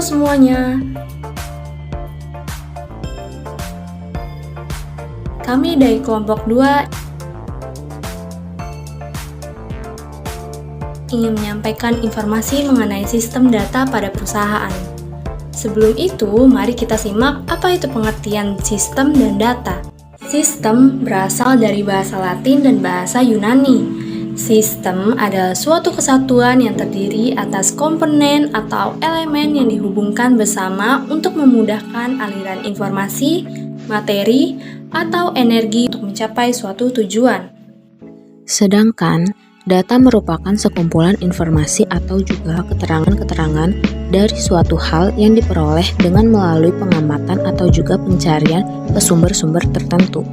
Halo semuanya. Kami dari kelompok 2 ingin menyampaikan informasi mengenai sistem data pada perusahaan. Sebelum itu, mari kita simak apa itu pengertian sistem dan data. Sistem berasal dari bahasa Latin dan bahasa Yunani. Sistem adalah suatu kesatuan yang terdiri atas komponen atau elemen yang dihubungkan bersama untuk memudahkan aliran informasi, materi, atau energi untuk mencapai suatu tujuan. Sedangkan, data merupakan sekumpulan informasi atau juga keterangan-keterangan dari suatu hal yang diperoleh dengan melalui pengamatan atau juga pencarian ke sumber-sumber tertentu.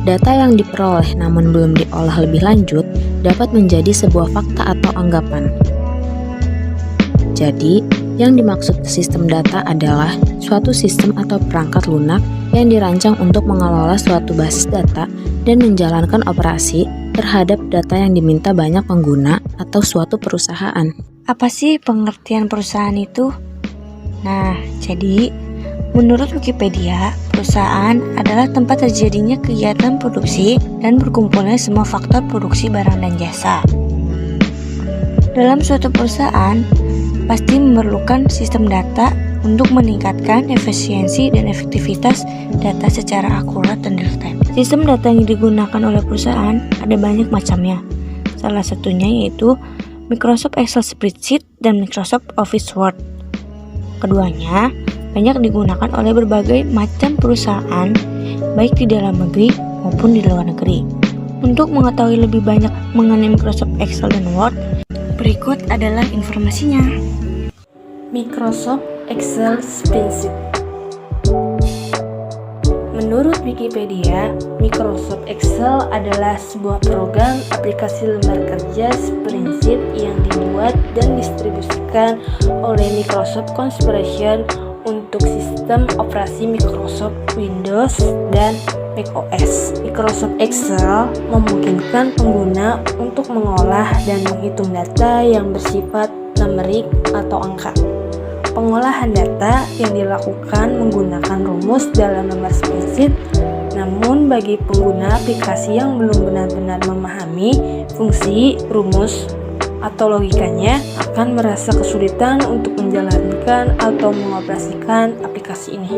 Data yang diperoleh namun belum diolah lebih lanjut dapat menjadi sebuah fakta atau anggapan. Jadi, yang dimaksud sistem data adalah suatu sistem atau perangkat lunak yang dirancang untuk mengelola suatu basis data dan menjalankan operasi terhadap data yang diminta banyak pengguna atau suatu perusahaan. Apa sih pengertian perusahaan itu? Nah, jadi menurut Wikipedia, perusahaan adalah tempat terjadinya kegiatan produksi dan berkumpulnya semua faktor produksi barang dan jasa. Dalam suatu perusahaan, pasti memerlukan sistem data untuk meningkatkan efisiensi dan efektivitas data secara akurat dan real-time. Sistem data yang digunakan oleh perusahaan ada banyak macamnya. Salah satunya yaitu Microsoft Excel Spreadsheet dan Microsoft Office Word. Keduanya banyak digunakan oleh berbagai macam perusahaan, baik di dalam negeri maupun di luar negeri. Untuk mengetahui lebih banyak mengenai Microsoft Excel dan Word, berikut adalah informasinya. Microsoft Excel Spreadsheet. Menurut Wikipedia, Microsoft Excel adalah sebuah program aplikasi lembar kerja spreadsheet yang dibuat dan distribusikan oleh Microsoft Corporation untuk sistem operasi Microsoft Windows dan macOS. Microsoft Excel memungkinkan pengguna untuk mengolah dan menghitung data yang bersifat numerik atau angka. Pengolahan data yang dilakukan menggunakan rumus dalam lembar spreadsheet, namun bagi pengguna aplikasi yang belum benar-benar memahami fungsi rumus atau logikanya akan merasa kesulitan untuk menjalankan atau mengoperasikan aplikasi ini.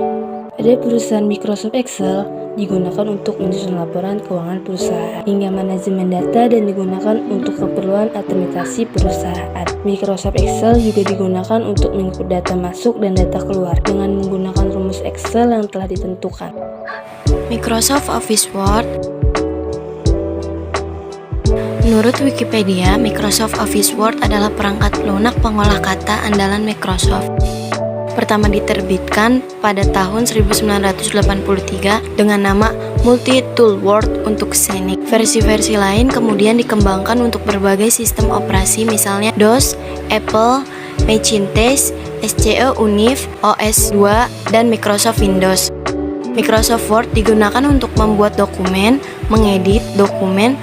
Pada perusahaan Microsoft Excel digunakan untuk menyusun laporan keuangan perusahaan hingga manajemen data dan digunakan untuk keperluan administrasi perusahaan. Microsoft Excel juga digunakan untuk menginput data masuk dan data keluar dengan menggunakan rumus Excel yang telah ditentukan. Microsoft Office Word. Menurut Wikipedia, Microsoft Office Word adalah perangkat lunak pengolah kata andalan Microsoft. Pertama diterbitkan pada tahun 1983 dengan nama Multi-Tool Word untuk Xenix. Versi-versi lain kemudian dikembangkan untuk berbagai sistem operasi misalnya DOS, Apple, Macintosh, SCE Unix, OS 2, dan Microsoft Windows. Microsoft Word digunakan untuk membuat dokumen, mengedit dokumen,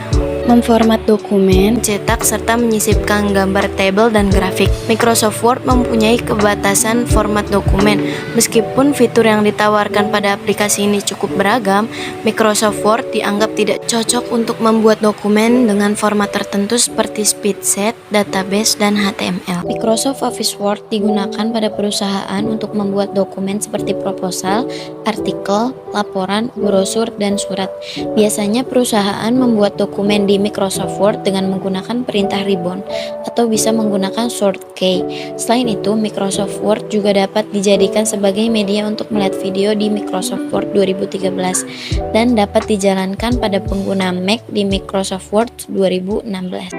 memformat dokumen, mencetak serta menyisipkan gambar tabel dan grafik. Microsoft Word mempunyai kebatasan format dokumen. Meskipun fitur yang ditawarkan pada aplikasi ini cukup beragam, Microsoft Word dianggap tidak cocok untuk membuat dokumen dengan format tertentu seperti spreadsheet, database, dan HTML. Microsoft Office Word digunakan pada perusahaan untuk membuat dokumen seperti proposal, artikel, laporan, brosur, dan surat. Biasanya perusahaan membuat dokumen di Microsoft Word dengan menggunakan perintah ribbon atau bisa menggunakan shortcut. Selain itu, Microsoft Word juga dapat dijadikan sebagai media untuk melihat video di Microsoft Word 2013 dan dapat dijalankan pada pengguna Mac di Microsoft Word 2016.